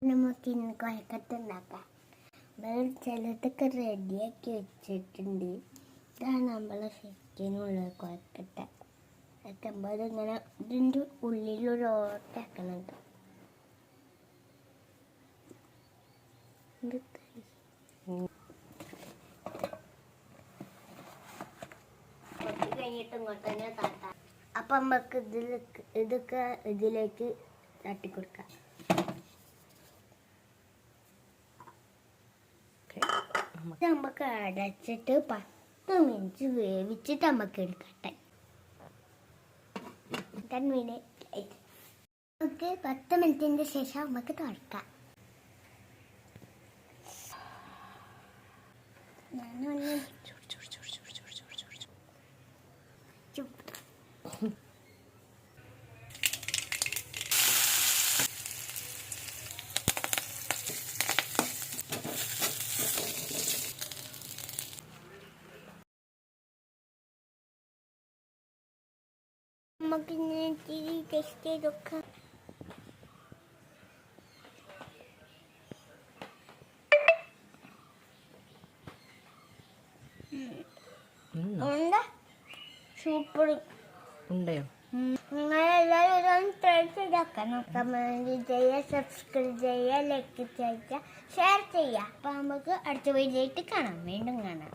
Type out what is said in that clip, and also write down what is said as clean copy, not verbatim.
നമുക്ക് ഇന്ന് കൊഴക്കട്ട ഉണ്ടാക്കാം. ചിലതൊക്കെ റെഡിയാക്കി വെച്ചിട്ടുണ്ട്. ഇതാണ് നമ്മളെ ശരിക്കുള്ള കൊഴക്കട്ട. വെക്കുമ്പോൾ ഇങ്ങനെ ഇതിൻ്റെ ഉള്ളിലൊരു ഓട്ടയാക്കണുണ്ട്. കുറച്ച് കഴിഞ്ഞിട്ട് ഇങ്ങോട്ട് തന്നെ താത്താം. അപ്പം നമുക്ക് ഇതിലേക്ക് തട്ടിക്കൊടുക്കാം. നമുക്ക് അടച്ചിട്ട് 10 മിനിറ്റ് വേവിച്ചിട്ട് നമുക്ക് എടുക്കട്ടെ. 10 മിനിറ്റ് നമുക്ക് 10 മിനിറ്റിന്റെ ശേഷം നമുക്ക് തുറക്കാം. നമുക്ക് ഇനി ടെസ്റ്റ് ചെയ്ത് നോക്കാം. സൂപ്പർ ഉണ്ടയോ? നിങ്ങളെല്ലാവരും ട്രൈ ചെയ്താക്കണം. കമന്റ് ചെയ്യുക, സബ്സ്ക്രൈബ് ചെയ്യുക, ലൈക്ക് ചെയ്യുക, ഷെയർ ചെയ്യുക. അപ്പം നമുക്ക് അടുത്ത വീഡിയോ ആയിട്ട് കാണാം. വീണ്ടും കാണാം.